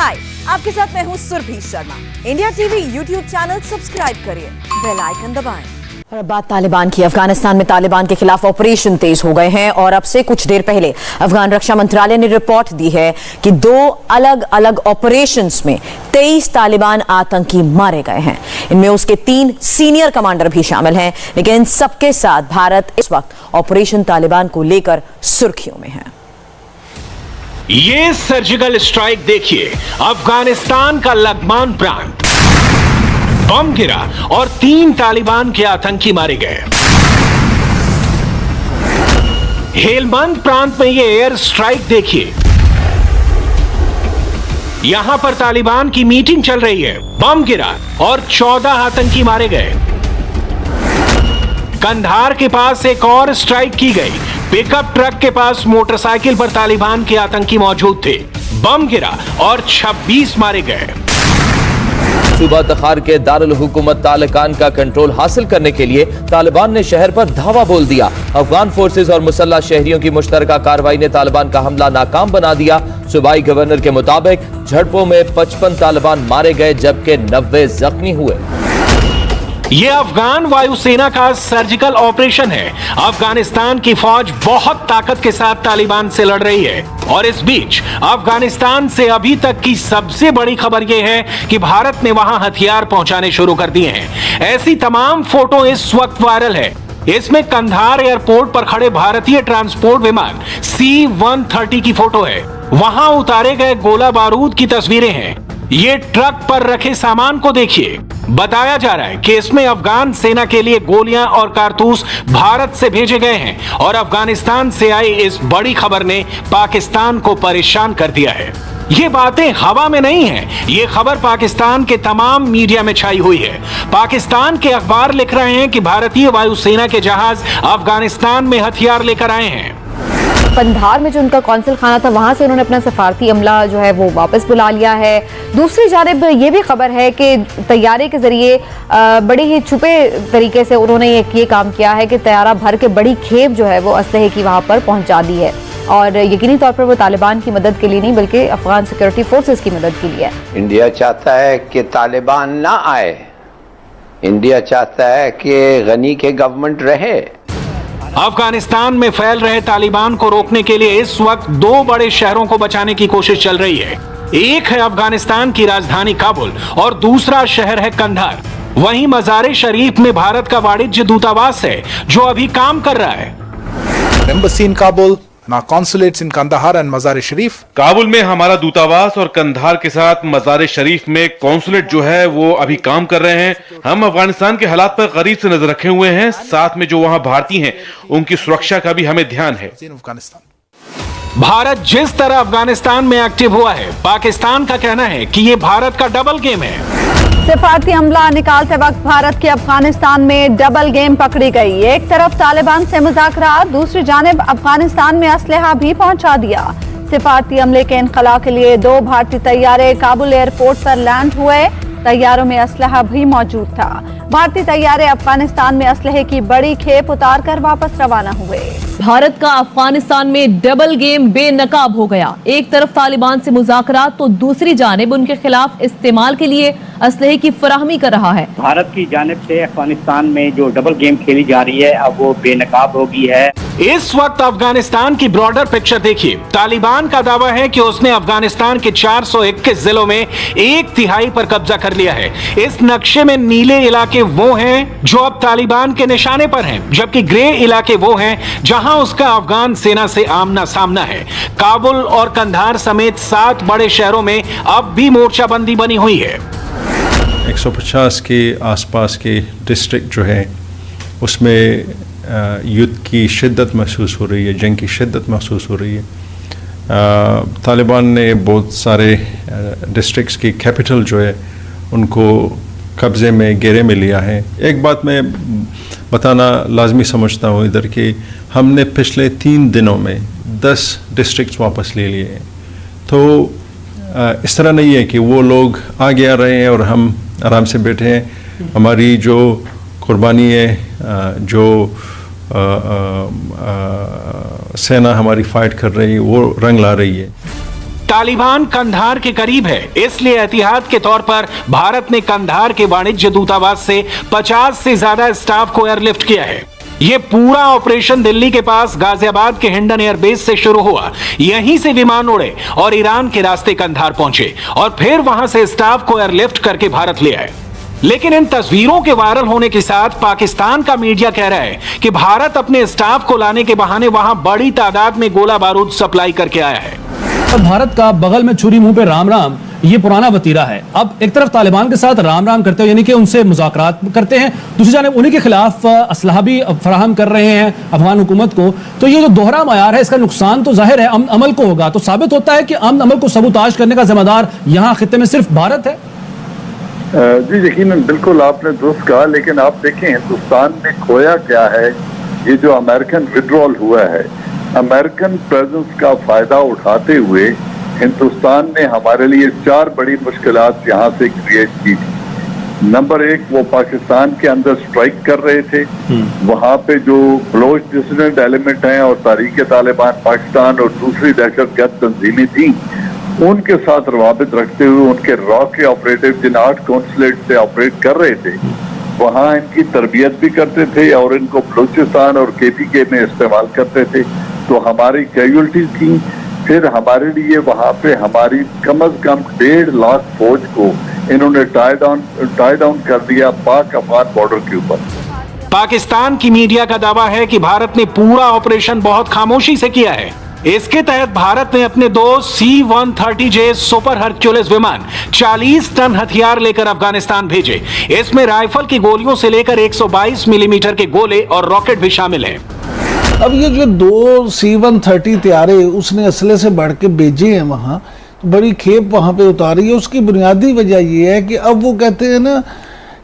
हाय, आपके साथ मैं हूँ Surabhi Sharma. India TV YouTube channel subscribe करिए, बेल आइकन दबाएं। और अब बात तालिबान की। अफगानिस्तान में तालिबान के खिलाफ ऑपरेशन तेज हो गए हैं और अब से कुछ देर पहले अफगान रक्षा मंत्रालय ने रिपोर्ट दी है कि 2 अलग अलग ऑपरेशंस में 23 तालिबान आतंकी मारे गए हैं। इनमें उसके 3 सीनियर कमांडर भी शामिल हैं, लेकिन इन सबके साथ भारत इस वक्त ऑपरेशन तालिबान को लेकर सुर्खियों में है। ये सर्जिकल स्ट्राइक देखिए, अफगानिस्तान का लगमान प्रांत बम गिरा और 3 तालिबान के आतंकी मारे गए। हेलमंद प्रांत में ये एयर स्ट्राइक देखिए, यहां पर तालिबान की मीटिंग चल रही है, बम गिरा और 14 आतंकी मारे गए। कंधार के पास एक और स्ट्राइक की गई। पिकअप ट्रक के पास मोटरसाइकिल पर तालिबान के आतंकी मौजूद थे, बम गिरा और 26 मारे गए। सूबा तखार के दारुल हुकूमत तालिबान का कंट्रोल हासिल करने के लिए तालिबान ने शहर पर धावा बोल दिया। अफगान फोर्सेस और मुसल्लह शहरियों की मुश्तरका कार्रवाई ने तालिबान का हमला नाकाम बना दिया। सूबाई गवर्नर के मुताबिक झड़पों में 55 तालिबान मारे गए जबकि 90 जख्मी हुए। यह अफगान वायुसेना का सर्जिकल ऑपरेशन है। अफगानिस्तान की फौज बहुत ताकत के साथ तालिबान से लड़ रही है और इस बीच अफगानिस्तान से अभी तक की सबसे बड़ी खबर यह है कि भारत ने वहां हथियार पहुंचाने शुरू कर दिए हैं। ऐसी तमाम फोटो इस वक्त वायरल है। इसमें कंधार एयरपोर्ट पर खड़े भारतीय ट्रांसपोर्ट विमान C-130 की फोटो है। वहां उतारे गए गोला बारूद की तस्वीरें हैं। ये ट्रक पर रखे सामान को देखिए। बताया जा रहा है कि इसमें अफगान सेना के लिए गोलियां और कारतूस भारत से भेजे गए हैं और अफगानिस्तान से आई इस बड़ी खबर ने पाकिस्तान को परेशान कर दिया है। ये बातें हवा में नहीं हैं, ये खबर पाकिस्तान के तमाम मीडिया में छाई हुई है। पाकिस्तान के अखबार लिख रहे हैं कि भारतीय वायुसेना के जहाज अफगानिस्तान में हथियार लेकर आए हैं। कंधार में जो उनका कौंसल खाना था, वहां से उन्होंने अपना सफारती अमला जो है वो वापस बुला लिया है। दूसरी जानिब ये भी खबर है कि तैयारे के जरिए बड़ी ही छुपे तरीके से उन्होंने ये काम किया है कि तैयारा भर के बड़ी खेप जो है वो असलहे की वहां पर पहुंचा दी है और यकीनी तौर पर वो तालिबान की मदद के लिए नहीं बल्कि अफगान सिक्योरिटी फोर्सेस की मदद के लिए है। इंडिया चाहता है कि तालिबान ना आए, इंडिया चाहता है कि गनी के गवर्नमेंट रहे। अफगानिस्तान में फैल रहे तालिबान को रोकने के लिए इस वक्त 2 बड़े शहरों को बचाने की कोशिश चल रही है। एक है अफगानिस्तान की राजधानी काबुल और दूसरा शहर है कंधार। वहीं मज़ार शरीफ में भारत का वाणिज्य दूतावास है जो अभी काम कर रहा है। Embassy in Kabul, our consulates in Kandahar and Mazar-e-Sharif. Kabul में हमारा दूतावास और कंधार के साथ मज़ार शरीफ में कॉन्सुलेट जो है वो अभी काम कर रहे हैं। हम अफगानिस्तान के हालात पर करीब से नजर रखे हुए हैं, साथ में जो वहां भारतीय हैं उनकी सुरक्षा का भी हमें ध्यान है। भारत जिस तरह अफगानिस्तान में एक्टिव हुआ है, पाकिस्तान का कहना है कि ये भारत का डबल गेम है। सिफारती हमला निकालते वक्त भारत की अफगानिस्तान में डबल गेम पकड़ी गई। एक तरफ तालिबान से मुज़ाकरात, दूसरी जानिब अफगानिस्तान में असलहा भी पहुंचा दिया। सिफारती हमले के इनखला के लिए 2 भारतीय तैयारे काबुल एयरपोर्ट पर लैंड हुए। तैयारों में असलहा भी मौजूद था। भारतीय तैयारे अफगानिस्तान में असलहे की बड़ी खेप उतार कर वापस रवाना हुए। भारत का अफगानिस्तान में डबल गेम बेनकाब हो गया। एक तरफ तालिबान से मुज़ाकरात तो दूसरी जानिब उनके खिलाफ इस्तेमाल के लिए असलहे की फराहमी कर रहा है। भारत की जानिब से अफगानिस्तान में जो डबल गेम खेली जा रही है अब वो बेनकाब हो गई है। इस वक्त अफगानिस्तान की ब्रॉडर पिक्चर देखिए। तालिबान का दावा है कि उसने अफगानिस्तान के 421 जिलों में 1/3 पर कब्जा कर लिया है। इस नक्शे में नीले इलाके वो हैं जो अब तालिबान के निशाने पर हैं, जबकि ग्रे इलाके वो हैं जहां उसका अफगान सेना से आमना सामना है। काबुल और कंधार समेत 7 बड़े शहरों में अब भी मोर्चाबंदी बनी हुई है। 150 के आसपास के डिस्ट्रिक्ट जो है उसमें युद्ध की शिद्दत महसूस हो रही है, जंग की शिद्दत महसूस हो रही है। तालिबान ने बहुत सारे डिस्ट्रिक्ट्स की कैपिटल जो है उनको कब्ज़े में घेरे में लिया है। एक बात मैं बताना लाजमी समझता हूँ इधर कि हमने पिछले 3 दिनों में 10 डिस्ट्रिक्ट्स वापस ले लिए हैं। तो इस तरह नहीं है कि वो लोग आगे आ रहे हैं और हम आराम से बैठे हैं। हमारी जो कुर्बानी है, जो सेना हमारी फाइट कर रही है, वो रंग ला रही है। तालिबान कंधार के करीब है, इसलिए एहतियात के तौर पर भारत ने कंधार के वाणिज्य दूतावास से 50 से ज्यादा स्टाफ को एयरलिफ्ट किया है। ये पूरा ऑपरेशन दिल्ली के पास गाजियाबाद के हिंडन एयरबेस से शुरू हुआ। यहीं से विमान उड़े और ईरान के रास्ते कंधार पहुंचे और फिर वहां से स्टाफ को एयरलिफ्ट करके भारत ले आए। लेकिन इन तस्वीरों के वायरल होने के साथ पाकिस्तान का मीडिया कह रहा है कि भारत अपने स्टाफ को लाने के बहाने वहां बड़ी तादाद में गोला बारूद सप्लाई करके आया है। और भारत का बगल में छुरी मुंह पे राम राम, ये पुराना वतीरा है। अब एक तरफ तालिबान के साथ राम राम करते हो, यानी कि उनसे मुज़ाकरात करते हैं, दूसरी जानिब उन्हीं के खिलाफ असलहा भी फराहम कर रहे हैं अफगान हुकूमत को। तो ये जो दोहरा मयार है, इसका नुकसान तो जाहिर है अमन अमल को होगा। तो साबित होता है कि अमन अमल को सबूताज करने का जिम्मेदार यहाँ खित्ते में सिर्फ भारत है। जी यकीनन, बिल्कुल आपने दुरुस्त कहा, लेकिन आप देखें हिंदुस्तान में खोया क्या है। ये जो अमेरिकन विड्रॉल हुआ है, अमेरिकन प्रेजेंस का फायदा उठाते हुए हिंदुस्तान ने हमारे लिए 4 बड़ी मुश्किलात यहाँ से क्रिएट की थी। नंबर 1, वो पाकिस्तान के अंदर स्ट्राइक कर रहे थे। वहाँ पे जो बलोच डिसिडेंट एलिमेंट हैं और तहरीक तालिबान पाकिस्तान और दूसरी दहशतगर्द तंजीमें थी, उनके साथ रवाबित रखते हुए उनके रॉ के ऑपरेटिव जिन 8 कॉन्सुलेट से ऑपरेट कर रहे थे, वहाँ इनकी तरबियत भी करते थे और इनको बलूचिस्तान और KPK में इस्तेमाल करते थे। तो हमारी कैजुअल्टीज थी। फिर हमारे लिए वहाँ पे हमारी कम अज कम 1.5 लाख फौज को इन्होंने टाई डाउन कर दिया पाक अफगान बॉर्डर के ऊपर। पाकिस्तान की मीडिया का दावा है कि भारत ने पूरा ऑपरेशन बहुत खामोशी से किया है। इसके तहत भारत ने अपने 2 C-130J सुपर हरक्यूलिस विमान 40 टन हथियार लेकर अफगानिस्तान भेजे। इसमें राइफल की गोलियों से लेकर 122 मिलीमीटर के गोले और रॉकेट भी शामिल हैं। अब ये जो 2 C-130 तैयारे उसने असले से बढ़ के भेजे हैं वहाँ, बड़ी खेप वहाँ पे उतारी है। उसकी बुनियादी वजह ये है कि अब वो कहते हैं ना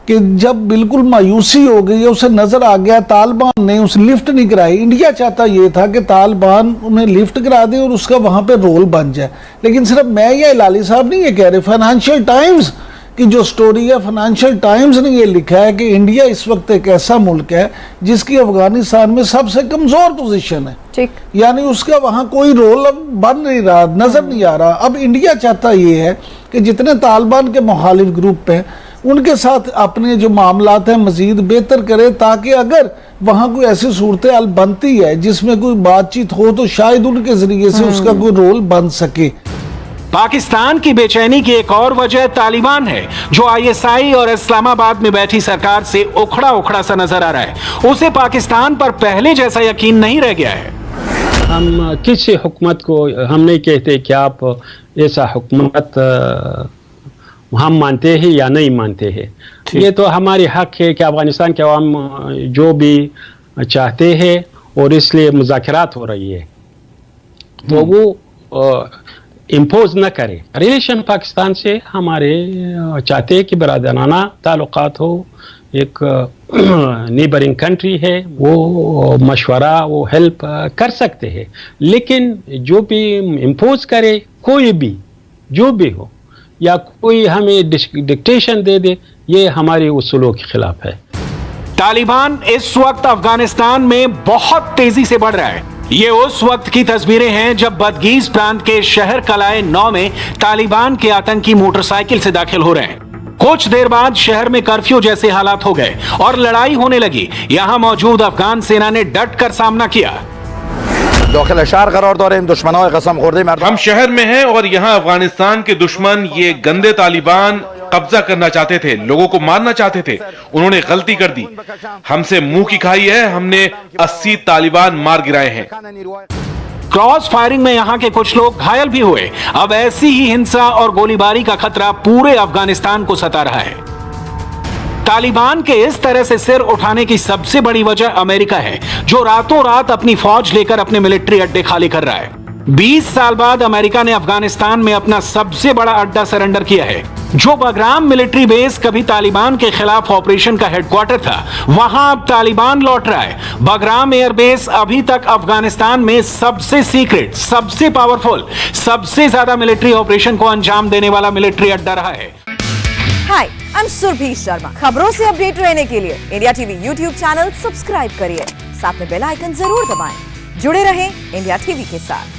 कि जब बिल्कुल मायूसी हो गई है, उसे नजर आ गया तालिबान ने उसे लिफ्ट नहीं कराई। इंडिया चाहता ये था कि तालिबान उन्हें लिफ्ट करा दे और उसका वहाँ पे रोल बन जाए। लेकिन सिर्फ मैं या हिलाली साहब नहीं ये कह रहे, फाइनेंशियल टाइम्स की जो स्टोरी है, फाइनेंशियल टाइम्स ने ये लिखा है कि इंडिया इस वक्त एक ऐसा मुल्क है जिसकी अफगानिस्तान में सबसे कमजोर पोजीशन है। ठीक, यानी उसका वहाँ कोई रोल अब बन नहीं रहा, नजर नहीं आ रहा। अब इंडिया चाहता ये है कि जितने तालिबान के मुखालिफ ग्रुप हैं उनके साथ अपने जो मामलात हैं मजीद बेहतर करे, ताकि अगर वहाँ कोई ऐसी सूरत हाल बनती है जिसमें कोई बातचीत हो तो शायद उनके जरिए से उसका कोई रोल बन सके। पाकिस्तान की बेचैनी की एक और वजह तालिबान है, जो ISI और इस्लामाबाद में बैठी सरकार से उखड़ा उखड़ा सा नजर आ रहा है। उसे पाकिस्तान पर पहले जैसा यकीन नहीं रह गया है। हम किसी हुकूमत को हम नहीं कहते कि आप ऐसा हुकूमत हम मानते हैं या नहीं मानते हैं। ये तो हमारी हक है कि अफगानिस्तान के अवाम जो भी चाहते हैं और इसलिए मुज़ाकरात हो रही है तो वो इम्पोज न करे। रिलेशन पाकिस्तान से हमारे चाहते हैं कि बरादराना ताल्लुकात हो, एक नेबरिंग कंट्री है, वो मशवरा वो हेल्प कर सकते हैं। लेकिन जो भी इम्पोज करे, कोई भी जो भी हो या कोई हमें डिक्टेशन दे दे, ये हमारी उसूलों के खिलाफ है। तालिबान इस वक्त अफगानिस्तान में बहुत तेजी से बढ़ रहा है। ये उस वक्त की तस्वीरें हैं जब बदगीज प्रांत के शहर कलाए 9 में तालिबान के आतंकी मोटरसाइकिल से दाखिल हो रहे हैं। कुछ देर बाद शहर में कर्फ्यू जैसे हालात हो गए और लड़ाई होने लगी। यहां मौजूद अफगान सेना ने डट कर सामना किया। हम शहर में हैं और यहाँ अफगानिस्तान के दुश्मन ये गंदे तालिबान कब्जा करना चाहते थे, लोगों को मारना चाहते थे। उन्होंने गलती कर दी, हमसे मुंह की खाई है। हमने 80 तालिबान मार गिराए हैं। क्रॉस फायरिंग में यहां के कुछ लोग घायल भी हुए। अब ऐसी ही हिंसा और गोलीबारी का खतरा पूरे अफगानिस्तान को सता रहा है। तालिबान के इस तरह से सिर उठाने की सबसे बड़ी वजह अमेरिका है, जो रातों रात अपनी फौज लेकर अपने मिलिट्री अड्डे खाली कर रहा है। 20 साल बाद अमेरिका ने अफगानिस्तान में अपना सबसे बड़ा अड्डा सरेंडर किया है। जो बगराम मिलिट्री बेस कभी तालिबान के खिलाफ ऑपरेशन का हेडक्वार्टर था, वहां अब तालिबान लौट रहा है। बगराम एयरबेस अभी तक अफगानिस्तान में सबसे सीक्रेट, सबसे पावरफुल, सबसे ज्यादा मिलिट्री ऑपरेशन को अंजाम देने वाला मिलिट्री अड्डा रहा है। हाय, आई एम सुरभि शर्मा। खबरों से अपडेट रहने के लिए India TV YouTube channel subscribe करिए, साथ में बेल आइकन जरूर दबाएं। जुड़े रहें इंडिया टीवी के साथ।